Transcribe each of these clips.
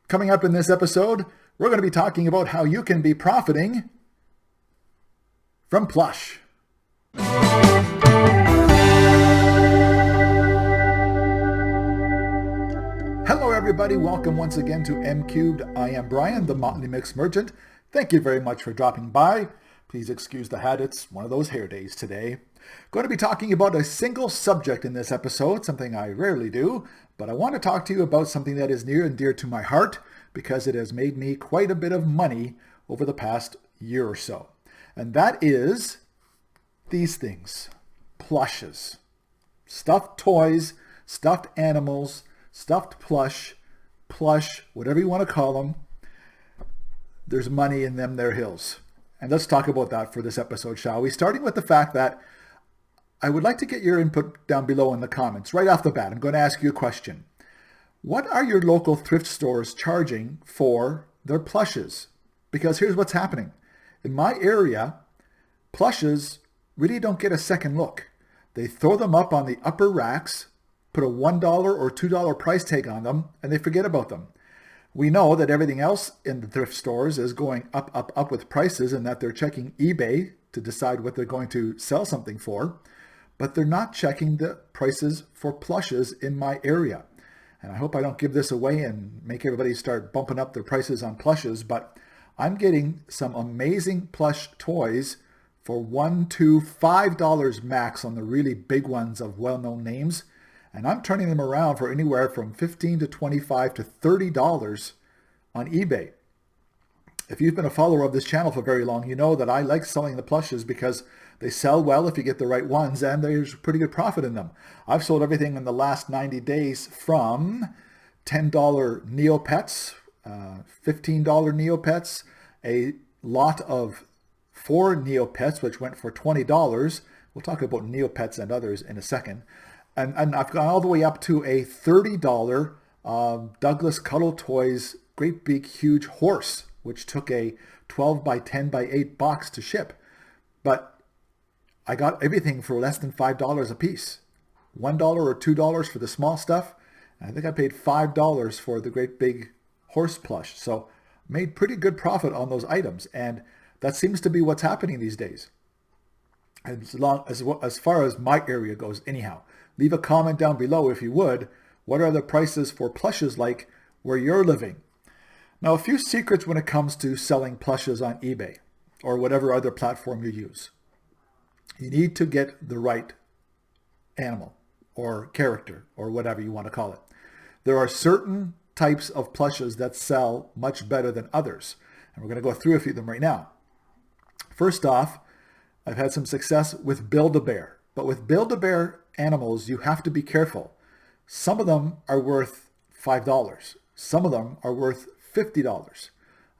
Coming up in this episode, we're going to be talking about how you can be profiting from Plush. Hello everybody, welcome once again to M Cubed. I am Brian, the Motley Mix Merchant. Thank you very much for dropping by. Please excuse the hat, it's one of those hair days today. Going to be talking about a single subject in this episode, something I rarely do, but I want to talk to you about something that is near and dear to my heart because it has made me quite a bit of money over the past year or so. And that is these things, plushes, stuffed toys, stuffed animals, stuffed plush, whatever you want to call them. There's money in them there hills. And let's talk about that for this episode, shall we? Starting with the fact that I would like to get your input down below in the comments. Right off the bat, I'm going to ask you a question. What are your local thrift stores charging for their plushes? Because here's what's happening. In my area, plushes really don't get a second look. They throw them up on the upper racks, put a $1 or $2 price tag on them, and they forget about them. We know that everything else in the thrift stores is going up with prices and that they're checking eBay to decide what they're going to sell something for, but they're not checking the prices for plushes in my area. And I hope I don't give this away and make everybody start bumping up their prices on plushes, but I'm getting some amazing plush toys for $1 to $5 max on the really big ones of well-known names. And I'm turning them around for anywhere from $15 to $25 to $30 on eBay. If you've been a follower of this channel for very long, you know that I like selling the plushes because they sell well if you get the right ones, and there's pretty good profit in them. I've sold everything in the last 90 days from $10 Neopets, $15 Neopets, a lot of 4 Neopets, which went for $20. We'll talk about Neopets and others in a second. And I've gone all the way up to a $30 Douglas Cuddle Toys great big huge horse, which took a 12 by 10 by 8 box to ship. But I got everything for less than $5 a piece. $1 or $2 for the small stuff. And I think I paid $5 for the great big horse plush. So made pretty good profit on those items. And that seems to be what's happening these days. As far as my area goes, anyhow, leave a comment down below if you would. What are the prices for plushes like where you're living? Now, a few secrets when it comes to selling plushes on eBay or whatever other platform you use. You need to get the right animal or character or whatever you want to call it. There are certain types of plushes that sell much better than others. And we're going to go through a few of them right now. First off, I've had some success with Build-A-Bear. But with Build-A-Bear animals, you have to be careful. Some of them are worth $5. Some of them are worth $50.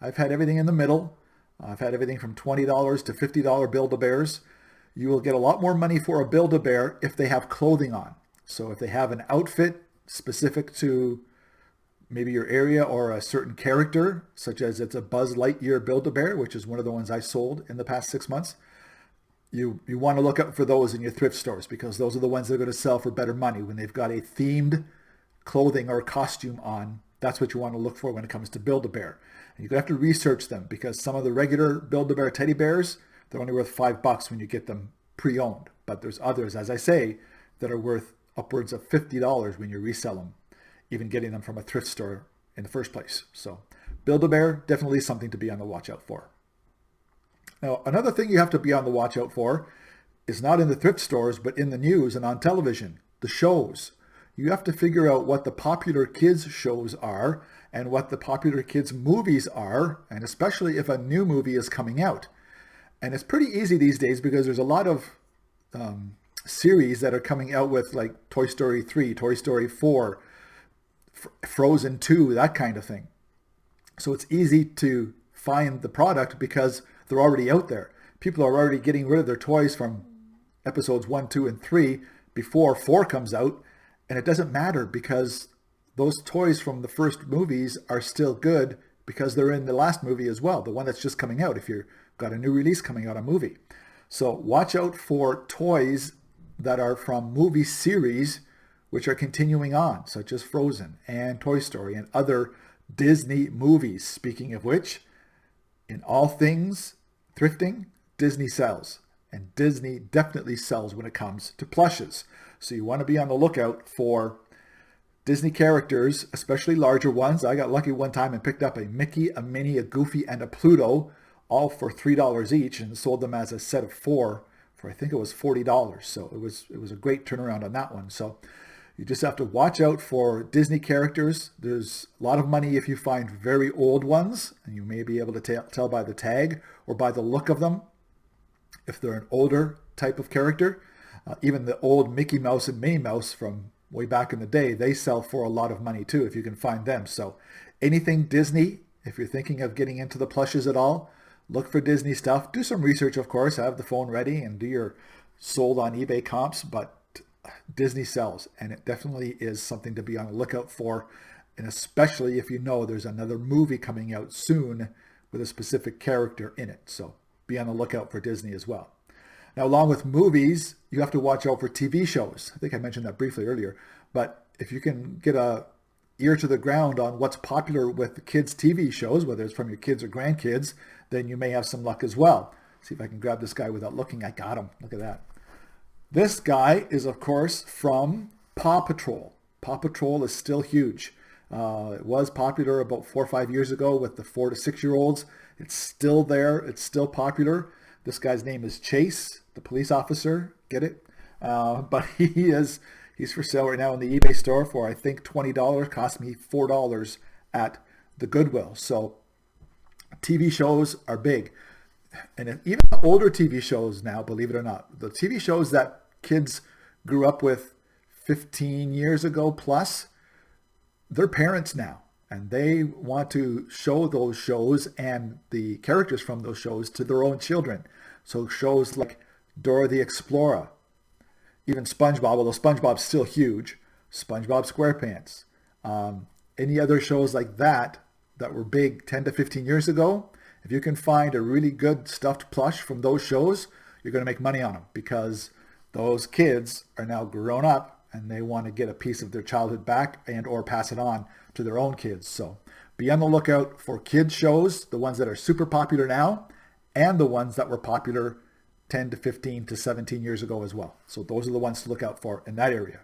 I've had everything in the middle. I've had everything from $20 to $50 Build-A-Bears. You will get a lot more money for a Build-A-Bear if they have clothing on. So if they have an outfit specific to maybe your area or a certain character, such as it's a Buzz Lightyear Build-A-Bear, which is one of the ones I sold in the past 6 months, you want to look out for those in your thrift stores because those are the ones that are going to sell for better money. When they've got a themed clothing or costume on, that's what you want to look for when it comes to Build-A-Bear. And you're going to have to research them because some of the regular Build-A-Bear teddy bears, they're only worth $5 when you get them pre-owned. But there's others, as I say, that are worth upwards of $50 when you resell them, even getting them from a thrift store in the first place. So Build-A-Bear, definitely something to be on the watch out for. Now, another thing you have to be on the watch out for is not in the thrift stores, but in the news and on television, the shows. You have to figure out what the popular kids shows are and what the popular kids movies are, and especially if a new movie is coming out. And it's pretty easy these days because there's a lot of series that are coming out with like Toy Story 3, Toy Story 4, Frozen 2, that kind of thing. So it's easy to find the product because they're already out there. People are already getting rid of their toys from episodes 1, 2, and 3 before 4 comes out. And it doesn't matter because those toys from the first movies are still good because they're in the last movie as well, the one that's just coming out if you've got a new release coming out, a movie. So watch out for toys that are from movie series which are continuing on, such as Frozen and Toy Story and other Disney movies. Speaking of which, in all things thrifting, Disney sells. And Disney definitely sells when it comes to plushes. So you want to be on the lookout for Disney characters, especially larger ones. I got lucky one time and picked up a Mickey, a Minnie, a Goofy, and a Pluto, all for $3 each, and sold them as a set of 4 for I think it was $40. So it was a great turnaround on that one. So you just have to watch out for Disney characters. There's a lot of money if you find very old ones, and you may be able to tell by the tag or by the look of them if they're an older type of character. Even the old Mickey Mouse and Minnie Mouse from way back in the day, they sell for a lot of money too if you can find them. So anything Disney, if you're thinking of getting into the plushes at all, look for Disney stuff. Do some research, of course. Have the phone ready and do your sold on eBay comps, but Disney sells, and it definitely is something to be on the lookout for, and especially if you know there's another movie coming out soon with a specific character in it. So be on the lookout for Disney as well. Now, along with movies, you have to watch out for TV shows. I think I mentioned that briefly earlier, but if you can get a ear to the ground on what's popular with the kids' TV shows, whether it's from your kids or grandkids, then you may have some luck as well. See if I can grab this guy without looking. I got him. Look at that. This guy is, of course, from Paw Patrol. Paw Patrol is still huge. It was popular about 4 or 5 years ago with the 4 to 6 year olds. It's still there. It's still popular. This guy's name is Chase, the police officer. Get it? But he's for sale right now in the eBay store for, I think, $20. Cost me $4 at the Goodwill. So TV shows are big. And even the older TV shows now, believe it or not, the TV shows that kids grew up with 15 years ago plus, they're parents now. And they want to show those shows and the characters from those shows to their own children. So shows like Dora the Explorer, even SpongeBob, although SpongeBob's still huge, SpongeBob SquarePants, any other shows like that were big 10 to 15 years ago. If you can find a really good stuffed plush from those shows, you're going to make money on them because those kids are now grown up and they want to get a piece of their childhood back and or pass it on to their own kids. So be on the lookout for kids shows, the ones that are super popular now and the ones that were popular 10 to 15 to 17 years ago as well. So those are the ones to look out for in that area.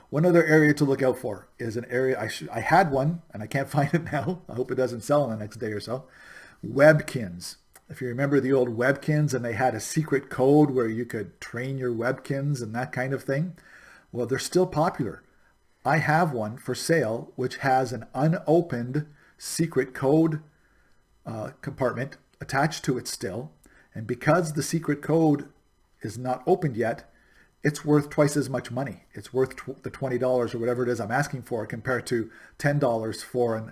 One other area to look out for is an area, I had one and I can't find it now. I hope it doesn't sell in the next day or so. Webkinz. If you remember the old Webkinz and they had a secret code where you could train your Webkinz and that kind of thing. Well, they're still popular. I have one for sale which has an unopened secret code compartment attached to it still. And because the secret code is not opened yet, it's worth twice as much money. It's worth the $20 or whatever it is I'm asking for compared to $10 for an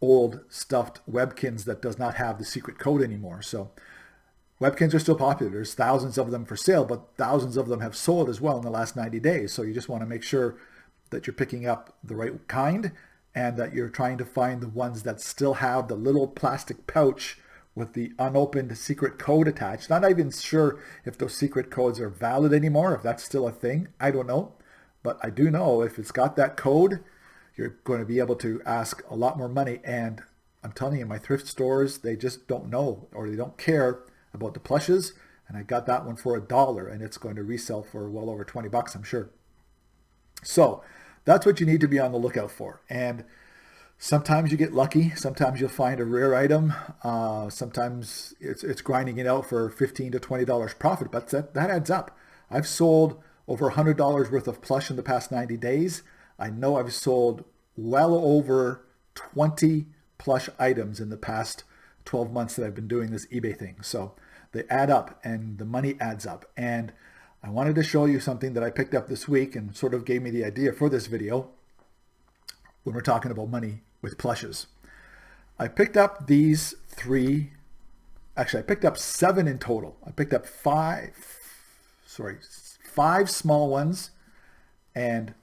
old stuffed Webkinz that does not have the secret code anymore. So Webkinz are still popular. There's thousands of them for sale, but thousands of them have sold as well in the last 90 days. So you just want to make sure that you're picking up the right kind and that you're trying to find the ones that still have the little plastic pouch with the unopened secret code attached. Not even sure if those secret codes are valid anymore, if that's still a thing. I don't know. But I do know if it's got that code, you're going to be able to ask a lot more money. And I'm telling you, my thrift stores, they just don't know or they don't care about the plushes. And I got that one for $1 and it's going to resell for well over 20 bucks, I'm sure. So that's what you need to be on the lookout for. And sometimes you get lucky. Sometimes you'll find a rare item. Sometimes it's grinding it out for $15 to $20 profit, but that adds up. I've sold over $100 worth of plush in the past 90 days. I know I've sold well over 20 plush items in the past 12 months that I've been doing this eBay thing. So they add up and the money adds up. And I wanted to show you something that I picked up this week and sort of gave me the idea for this video when we're talking about money with plushes. I picked up these 3, actually I picked up 7 in total. I picked up 5 small ones and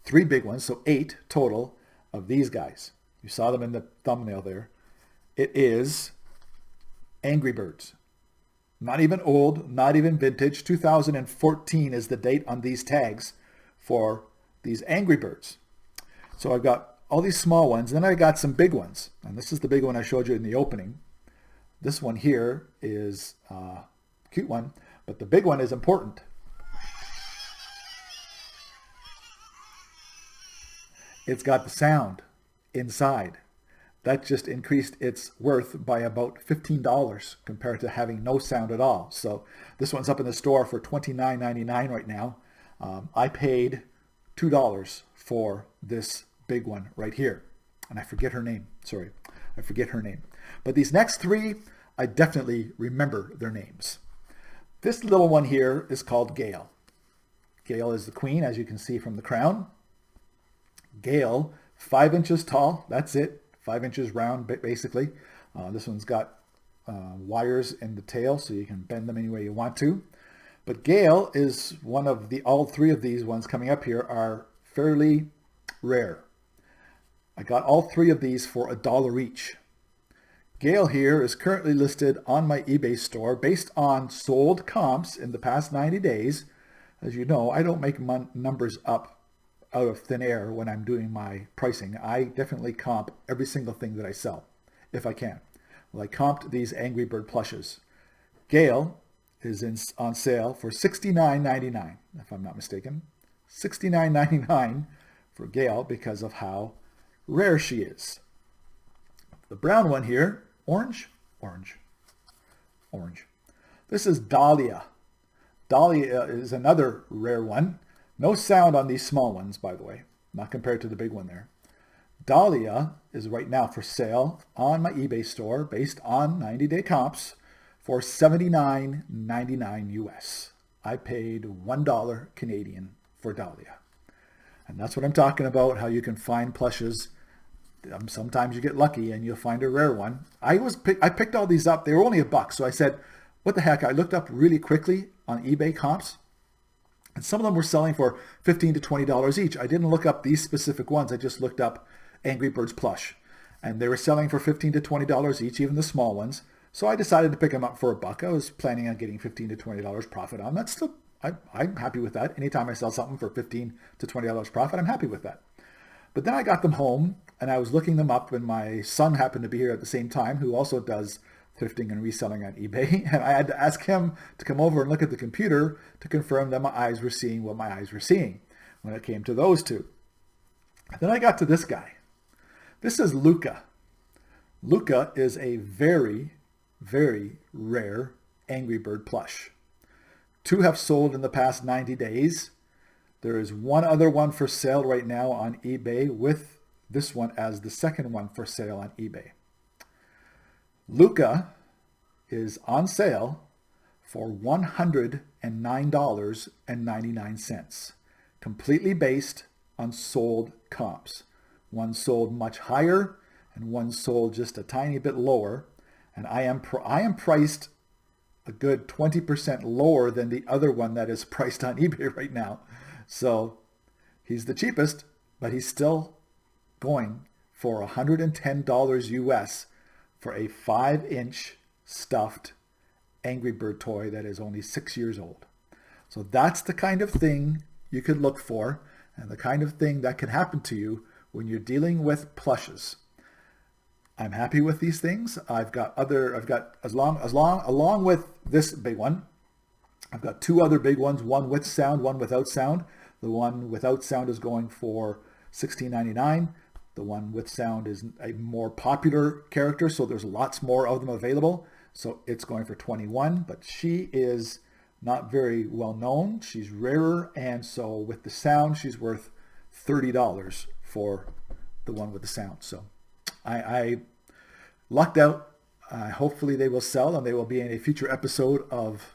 3 big ones, so 8 total of these guys. You saw them in the thumbnail there. It is Angry Birds. Not even old, not even vintage. 2014 is the date on these tags for these Angry Birds. So I've got all these small ones. Then I got some big ones. And this is the big one I showed you in the opening. This one here is a cute one, but the big one is important. It's got the sound inside. That just increased its worth by about $15 compared to having no sound at all. So this one's up in the store for $29.99 right now. I paid $2 for this big one right here. And I forget her name. Sorry, I forget her name. But these next three, I definitely remember their names. This little one here is called Gale. Gale is the queen, as you can see from the crown. Gale, 5 inches tall. That's it. 5 inches round, basically. This one's got wires in the tail, so you can bend them any way you want to. But Gale is one of the, all three of these ones coming up here are fairly rare. I got all three of these for $1 each. Gale here is currently listed on my eBay store based on sold comps in the past 90 days. As you know, I don't make numbers up out of thin air when I'm doing my pricing. I definitely comp every single thing that I sell, if I can. Well, I comped these Angry Bird plushes. Gale is on sale for $69.99, if I'm not mistaken. $69.99 for Gale because of how rare she is. The brown one here, orange. This is Dahlia. Dahlia is another rare one. No sound on these small ones, by the way, not compared to the big one there. Dahlia is right now for sale on my eBay store based on 90-day comps for $79.99 US. I paid $1 Canadian for Dahlia. And that's what I'm talking about, how you can find plushes. Sometimes you get lucky and you'll find a rare one. I picked all these up. They were only $1, so I said, what the heck? I looked up really quickly on eBay comps, and some of them were selling for $15 to $20 each. I didn't look up these specific ones. I just looked up Angry Birds plush, and they were selling for $15 to $20 each, even the small ones. So I decided to pick them up for $1. I was planning on getting $15 to $20 profit on that. Still, I'm happy with that. Anytime I sell something for $15 to $20 profit, I'm happy with that. But then I got them home, and I was looking them up, and my son happened to be here at the same time, who also does thrifting and reselling on eBay. And I had to ask him to come over and look at the computer to confirm that my eyes were seeing what my eyes were seeing when it came to those two. Then I got to this guy. This is Luca. Luca is a very, very rare Angry Bird plush. 2 have sold in the past 90 days. There is one other one for sale right now on eBay, with this one as the second one for sale on eBay. Luca is on sale for $109.99, completely based on sold comps. One sold much higher and one sold just a tiny bit lower, and I am priced a good 20% lower than the other one that is priced on eBay right now. So he's the cheapest, but he's still going for $110 US for a 5-inch stuffed Angry Bird toy that is only 6 years old. So that's the kind of thing you could look for, and the kind of thing that can happen to you when you're dealing with plushes. I'm happy with these things. Along with this big one, I've got 2 other big ones, one with sound, one without sound. The one without sound is going for $16.99. The one with sound is a more popular character, so there's lots more of them available. So it's going for $21, but she is not very well known. She's rarer, and so with the sound, she's worth $30 for the one with the sound. So I lucked out. Hopefully they will sell, and they will be in a future episode of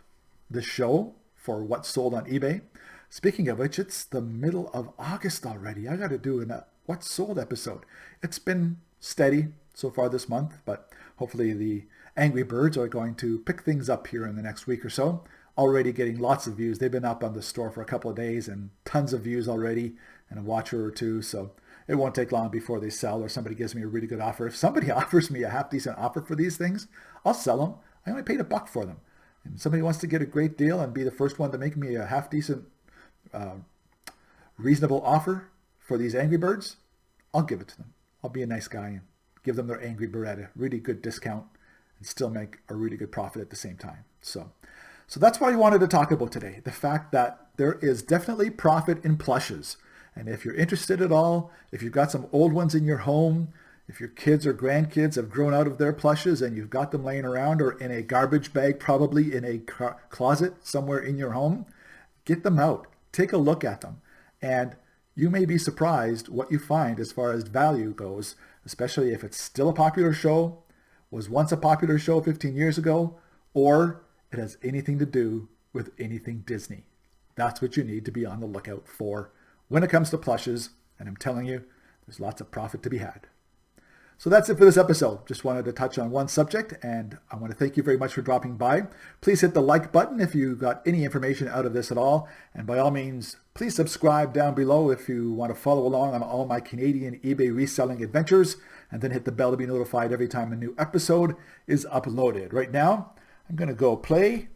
this show for what's sold on eBay. Speaking of which, it's the middle of August already. I got to do a what's sold episode. It's been steady so far this month, but hopefully the Angry Birds are going to pick things up here in the next week or so. Already getting lots of views. They've been up on the store for a couple of days and tons of views already, and a watcher or two. So it won't take long before they sell, or somebody gives me a really good offer. If somebody offers me a half-decent offer for these things, I'll sell them. I only paid $1 for them. And somebody wants to get a great deal and be the first one to make me a half-decent, reasonable offer for these Angry Birds, I'll give it to them. I'll be a nice guy and give them their angry Beretta, really good discount, and still make a really good profit at the same time. So that's what I wanted to talk about today. The fact that there is definitely profit in plushes. And if you're interested at all, if you've got some old ones in your home, if your kids or grandkids have grown out of their plushes and you've got them laying around or in a garbage bag, probably in a closet somewhere in your home, get them out. Take a look at them. And you may be surprised what you find as far as value goes, especially if it's still a popular show, was once a popular show 15 years ago, or it has anything to do with anything Disney. That's what you need to be on the lookout for when it comes to plushes. And I'm telling you, there's lots of profit to be had. So that's it for this episode. Just wanted to touch on one subject, and I want to thank you very much for dropping by. Please hit the like button if you got any information out of this at all. And by all means, please subscribe down below if you want to follow along on all my Canadian eBay reselling adventures, and then hit the bell to be notified every time a new episode is uploaded. Right now, I'm going to go play.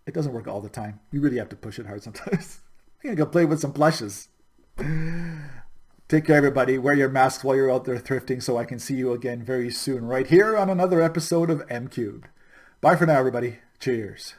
It doesn't work all the time. You really have to push it hard sometimes. I'm going to go play with some plushes. Take care, everybody. Wear your masks while you're out there thrifting so I can see you again very soon right here on another episode of M Cubed. Bye for now, everybody. Cheers.